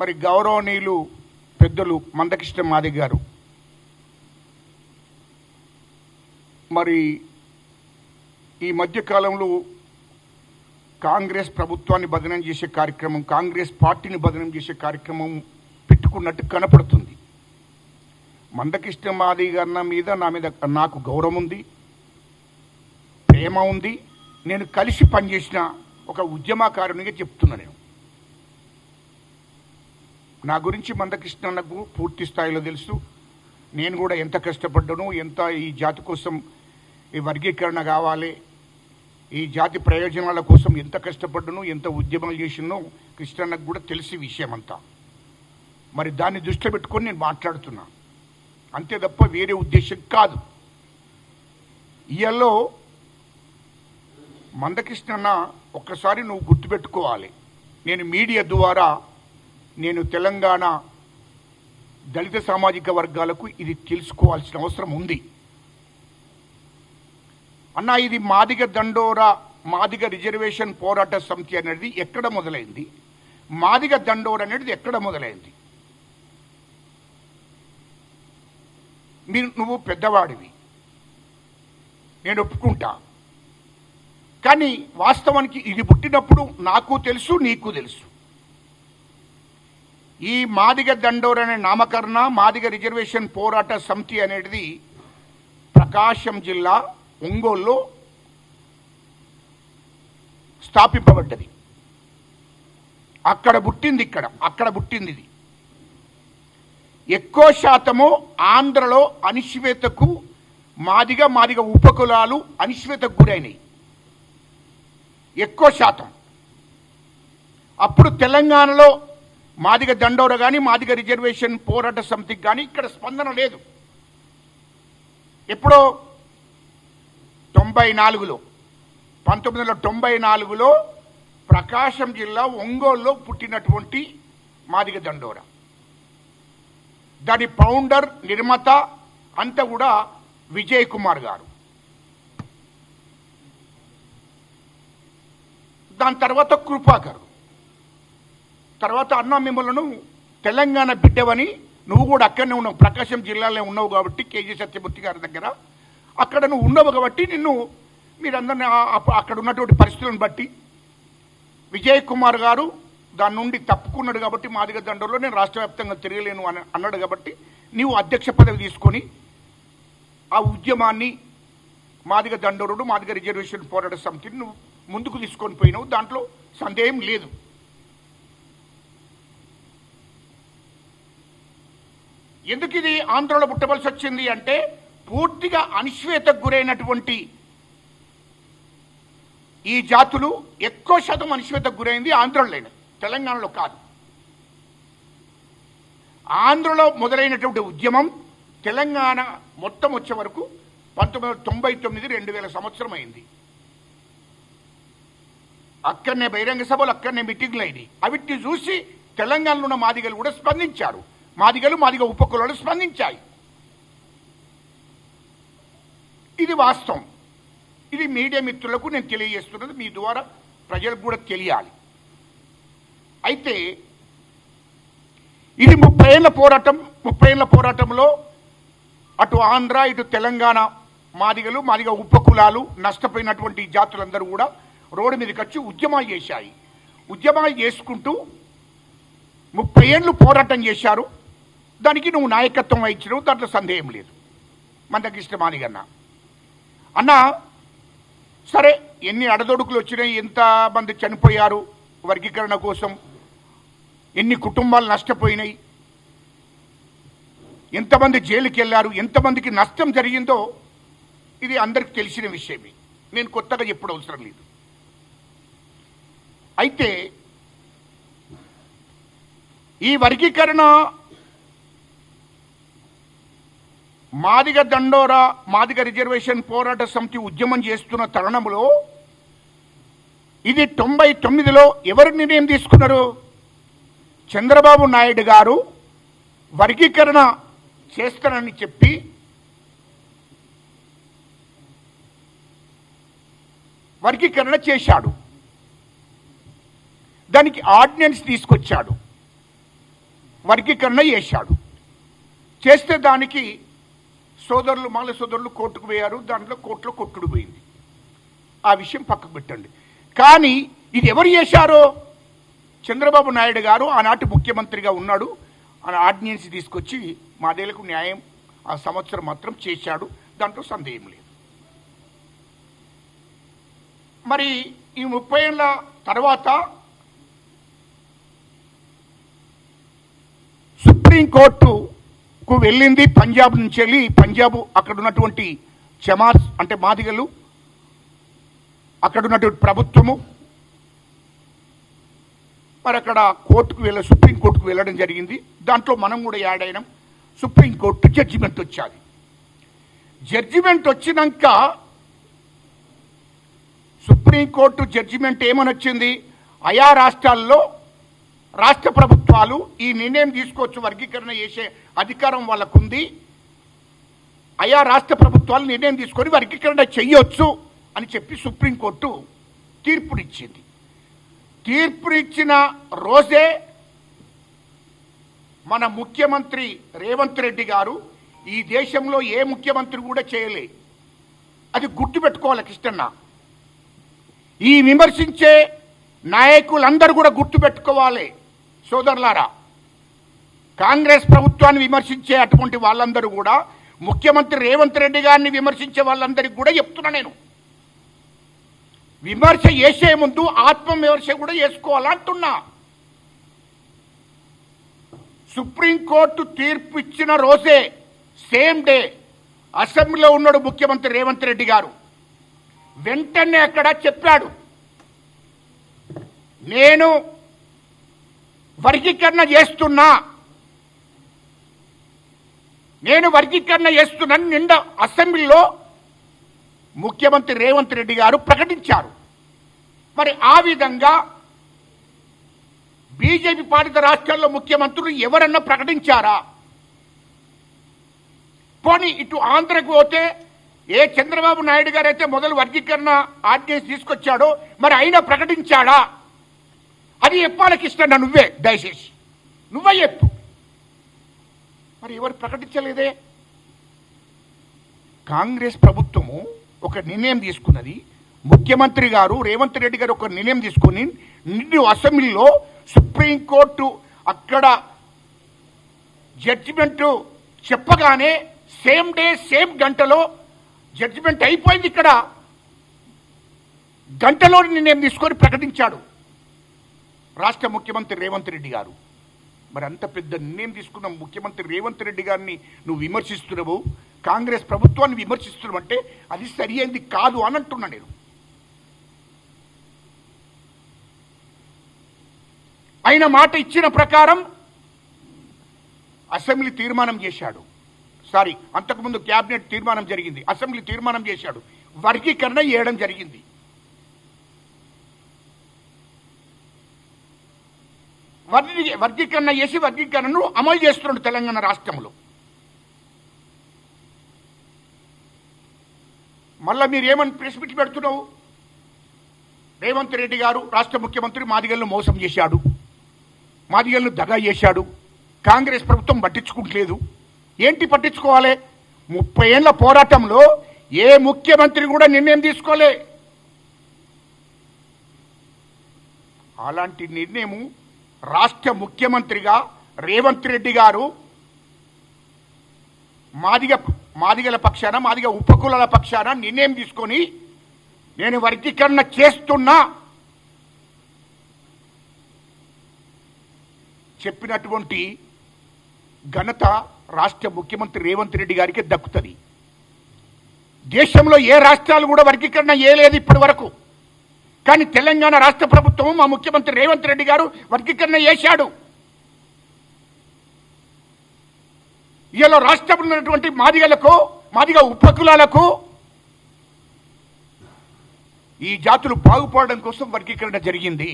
మరి గౌరవనీయులు పెద్దలు మందకృష్ణ మాదిగ గారు మరి ఈ మధ్యకాలంలో కాంగ్రెస్ ప్రభుత్వాన్ని బదనం చేసే కార్యక్రమం, కాంగ్రెస్ పార్టీని బదనం చేసే కార్యక్రమం పెట్టుకున్నట్టు కనపడుతుంది. మందకృష్ణ మాదిగ గారి మీద నాకు గౌరవం ఉంది, ప్రేమ ఉంది. నేను కలిసి పనిచేసిన ఒక ఉద్యమకారునిగా చెప్తున్నా. నా గురించి మందకృష్ణకు పూర్తి స్థాయిలో తెలుసు. నేను కూడా ఎంత కష్టపడ్డాను, ఎంత ఈ జాతి కోసం ఈ వర్గీకరణ కావాలి, ఈ జాతి ప్రయోజనాల కోసం ఎంత కష్టపడ్డాను, ఎంత ఉద్యమాలు చేసినో కృష్ణన్నకు కూడా తెలిసి విషయం అంతా. మరి దాన్ని దృష్టిలో పెట్టుకొని నేను మాట్లాడుతున్నా, అంతే తప్ప వేరే ఉద్దేశం కాదు. ఇయల్లో మందకృష్ణన్న ఒక్కసారి నువ్వు గుర్తుపెట్టుకోవాలి, నేను మీడియా ద్వారా నేను తెలంగాణ దళిత సామాజిక వర్గాలకు ఇది తెలుసుకోవాల్సిన అవసరం ఉంది. అన్న, ఇది మాదిగ దండోరా మాదిగ రిజర్వేషన్ పోరాట సమితి అనేది ఎక్కడ మొదలైంది? మాదిగ దండోరా అనేది ఎక్కడ మొదలైంది? నువ్వు పెద్దవాడివి, నేను ఒప్పుకుంటా. కానీ వాస్తవానికి ఇది పుట్టినప్పుడు నాకు తెలుసు, నీకు తెలుసు. ఈ మాదిగ దండోర అనే నామకరణ మాదిగ రిజర్వేషన్ పోరాట సమితి అనేది ప్రకాశం జిల్లా ఒంగోలులో స్థాపింపబడ్డది. అక్కడ పుట్టింది ఇది. ఎక్కువ శాతము ఆంధ్రలో అణిచివేతకు మాదిగ ఉపకులాలు అణిచివేతకు గురైనవి ఎక్కువ శాతం. అప్పుడు తెలంగాణలో మాదిగ దండోర కానీ మాదిగ రిజర్వేషన్ పోరాట సమితికి కానీ ఇక్కడ స్పందన లేదు. ఎప్పుడో 1994లో ప్రకాశం జిల్లా ఒంగోలులో పుట్టినటువంటి మాదిగ దండోర, దాని ఫౌండర్ నిర్మాత అంతా కూడా విజయ్ కుమార్ గారు. దాని తర్వాత కృపాకర్, తర్వాత అన్న మిమ్మల్ని తెలంగాణ బిడ్డవని, నువ్వు కూడా అక్కడనే ఉన్నావు, ప్రకాశం జిల్లాలో ఉన్నావు కాబట్టి కేజీ సత్యమూర్తి గారి దగ్గర అక్కడ నువ్వు ఉన్నావు కాబట్టి మీరందరినీ అక్కడ ఉన్నటువంటి పరిస్థితులను బట్టి విజయ్ కుమార్ గారు దాని నుండి తప్పుకున్నాడు కాబట్టి మాదిగ దండోరలో నేను రాష్ట్ర వ్యాప్తంగా తిరగలేను అని అన్నాడు కాబట్టి నీవు అధ్యక్ష పదవి తీసుకొని ఆ ఉద్యమాన్ని మాదిగ దండోరుడు మాదిగ రిజర్వేషన్ పోరాట సమితిని నువ్వు ముందుకు తీసుకొని పోయినావు, దాంట్లో సందేహం లేదు. ఎందుకు ఇది ఆంధ్రలో పుట్టవలసి వచ్చింది అంటే పూర్తిగా అణిచివేతకు గురైనటువంటి ఈ జాతులు ఎక్కువ శాతం అణిచివేతకు గురైంది ఆంధ్రలోనే, తెలంగాణలో కాదు. ఆంధ్రలో మొదలైనటువంటి ఉద్యమం తెలంగాణ మొత్తం వచ్చే వరకు 1999-2000 సంవత్సరం అయింది. అక్కడనే బహిరంగ సభలు, అక్కడనే మీటింగ్లు అయినాయి. అవిటిని చూసి తెలంగాణలో ఉన్న మాదిగలు కూడా స్పందించారు, మాదిగ ఉపకులాలు స్పందించాయి. ఇది వాస్తవం. ఇది మీడియా మిత్రులకు నేను తెలియజేస్తున్నది, మీ ద్వారా ప్రజలకు కూడా తెలియాలి. అయితే ఇది 30 ఏళ్ల పోరాటంలో అటు ఆంధ్ర ఇటు తెలంగాణ మాదిగ ఉపకులాలు నష్టపోయినటువంటి జాతులందరూ కూడా రోడ్డు మీదకి వచ్చి ఉద్యమాలు చేశాయి. ఉద్యమాలు చేసుకుంటూ 30 ఏళ్ళు పోరాటం చేశారు. దానికి నువ్వు నాయకత్వం వహించడం దాంట్లో సందేహం లేదు. మందకృష్ణ మాదిగ అన్న సరే, ఎన్ని అడదొడుకులు వచ్చినాయి, ఎంతమంది చనిపోయారు వర్గీకరణ కోసం, ఎన్ని కుటుంబాలు నష్టపోయినాయి, ఎంతమంది జైలుకి వెళ్ళారు, ఎంతమందికి నష్టం జరిగిందో ఇది అందరికి తెలిసిన విషయమే, నేను కొత్తగా చెప్పడం అవసరం లేదు. అయితే ఈ వర్గీకరణ మాదిగ దండోరా మాదిగ రిజర్వేషన్ పోరాట సమితి ఉద్యమం చేస్తున్న తరుణంలో ఇది 99లో ఎవరు నిర్ణయం తీసుకున్నారు? చంద్రబాబు నాయుడు గారు వర్గీకరణ చేస్తానని చెప్పి వర్గీకరణ చేశాడు, దానికి ఆర్డినెన్స్ తీసుకొచ్చాడు. వర్గీకరణ చేశాడు. చేస్తే దానికి మాల సోదరులు కోర్టుకు పోయారు. దాంట్లో కోర్టులో కొట్టుడు పోయింది. ఆ విషయం పక్కకు పెట్టండి. కానీ ఇది ఎవరు చేశారో, చంద్రబాబు నాయుడు గారు ఆనాటి ముఖ్యమంత్రిగా ఉన్నాడు. ఆ ఆర్డినెన్స్ తీసుకొచ్చి మాదేలకు న్యాయం ఆ సంవత్సరం మాత్రం చేశాడు. దాంట్లో సందేహం లేదు. మరి ఈ 30 ఏళ్ళ తర్వాత సుప్రీంకోర్టుకు వెళ్ళింది. పంజాబ్ నుంచి వెళ్ళి పంజాబ్ అక్కడ ఉన్నటువంటి జమాత్ అంటే మాదిగలు, అక్కడ ఉన్నటువంటి ప్రభుత్వము మరి అక్కడ సుప్రీంకోర్టుకు వెళ్ళడం జరిగింది. దాంట్లో మనం కూడా యాడ్ అయినాం. సుప్రీంకోర్టు జడ్జిమెంట్ వచ్చాది. జడ్జిమెంట్ వచ్చినాక సుప్రీంకోర్టు జడ్జిమెంట్ ఏమని వచ్చింది, ఆయా రాష్ట్రాల్లో రాష్ట్ర ప్రభుత్వాలు ఈ నిర్ణయం తీసుకోవచ్చు, వర్గీకరణ చేసే అధికారం వాళ్ళకుంది. ఆయా రాష్ట్ర ప్రభుత్వాలు నిర్ణయం తీసుకొని వర్గీకరణ చెయ్యొచ్చు అని చెప్పి సుప్రీంకోర్టు తీర్పునిచ్చింది. తీర్పునిచ్చిన రోజే మన ముఖ్యమంత్రి రేవంత్ రెడ్డి గారు ఈ దేశంలో ఏ ముఖ్యమంత్రి కూడా చేయలే. అది గుర్తుపెట్టుకోవాలి కృష్ణన్న. ఈ విమర్శించే నాయకులందరూ కూడా గుర్తుపెట్టుకోవాలి సోదరులారా. కాంగ్రెస్ ప్రభుత్వాన్ని విమర్శించే అటువంటి వాళ్ళందరూ కూడా ముఖ్యమంత్రి రేవంత్ రెడ్డి గారిని విమర్శించే వాళ్ళందరికీ కూడా చెప్తున్నా నేను, విమర్శ చేసే ముందు ఆత్మవిమర్శ కూడా చేసుకోవాలంటున్నా. సుప్రీంకోర్టు తీర్పు ఇచ్చిన రోజే సేమ్ డే అసెంబ్లీలో ఉన్నాడు ముఖ్యమంత్రి రేవంత్ రెడ్డి గారు. వెంటనే అక్కడ చెప్పాడు, నేను వర్గీకరణ చేస్తున్నా, నిండా అసెంబ్లీలో ముఖ్యమంత్రి రేవంత్ రెడ్డి గారు ప్రకటించారు. మరి ఆ విధంగా బీజేపీ పాలిత రాష్ట్రాల్లో ముఖ్యమంత్రులు ఎవరన్నా ప్రకటించారా? పోనీ ఇటు ఆంధ్రకు పోతే చంద్రబాబు నాయుడు గారు అయితే మొదలు వర్గీకరణ ఆర్డినెన్స్ తీసుకొచ్చాడో మరి అయినా ప్రకటించాడా? అది చెప్పాలి కృష్ణ, నువ్వే దయచేసి నువ్వే చెప్పు. మరి ఎవరు ప్రకటించలేదే? కాంగ్రెస్ ప్రభుత్వము ఒక నిర్ణయం తీసుకున్నది. ముఖ్యమంత్రి గారు రేవంత్ రెడ్డి గారు ఒక నిర్ణయం తీసుకుని నిన్ను అసెంబ్లీలో సుప్రీంకోర్టు అక్కడ జడ్జిమెంట్ చెప్పగానే సేమ్ డే సేమ్ గంటలో జడ్జిమెంట్ అయిపోయింది. ఇక్కడ గంటలో నిర్ణయం తీసుకొని ప్రకటించాడు రాష్ట్ర ముఖ్యమంత్రి రేవంత్ రెడ్డి గారు. మరి అంత పెద్ద నిర్ణయం తీసుకున్న ముఖ్యమంత్రి రేవంత్ రెడ్డి గారిని నువ్వు విమర్శిస్తున్నావు, కాంగ్రెస్ ప్రభుత్వాన్ని విమర్శిస్తున్నావు అంటే అది సరి అయింది కాదు అని అంటున్నా నేను. ఆయన మాట ఇచ్చిన ప్రకారం అసెంబ్లీ తీర్మానం చేశాడు. అంతకుముందు క్యాబినెట్ తీర్మానం జరిగింది, అసెంబ్లీ తీర్మానం చేశాడు, వర్గీకరణ చేయడం జరిగింది. వర్గీకరణ చేసి వర్గీకరణను అమలు చేస్తున్నాడు తెలంగాణ రాష్ట్రంలో. మళ్ళా మీరు ఏమని ప్రెస్ మీట్ పెడుతున్నావు? రేవంత్ రెడ్డి గారు రాష్ట్ర ముఖ్యమంత్రి మాదిగలను మోసం చేశాడు, మాదిగలను దగా చేశాడు, కాంగ్రెస్ ప్రభుత్వం పట్టించుకుంటలేదు. ఏంటి పట్టించుకోవాలి? 30 ఏళ్ల పోరాటంలో ఏ ముఖ్యమంత్రి కూడా నిర్ణయం తీసుకోలే. అలాంటి నిర్ణయము రాష్ట్ర ముఖ్యమంత్రిగా రేవంత్ రెడ్డి గారు మాదిగల పక్షాన, మాదిగ ఉపకులాల పక్షాన నిర్ణయం తీసుకొని నేను వర్గీకరణ చేస్తున్నా చెప్పినటువంటి ఘనత రాష్ట్ర ముఖ్యమంత్రి రేవంత్ రెడ్డి గారికి దక్కుతుంది. దేశంలో ఏ రాష్ట్రాలు కూడా వర్గీకరణ చేయలేదు ఇప్పటి వరకు. కానీ తెలంగాణ రాష్ట్ర ప్రభుత్వం మా ముఖ్యమంత్రి రేవంత్ రెడ్డి గారు వర్గీకరణ చేశాడు. ఇలా రాష్ట్రంలో ఉన్నటువంటి మాదిగలకు, మాదిగ ఉపకులాలకు ఈ జాతులు బాగుపడడం కోసం వర్గీకరణ జరిగింది.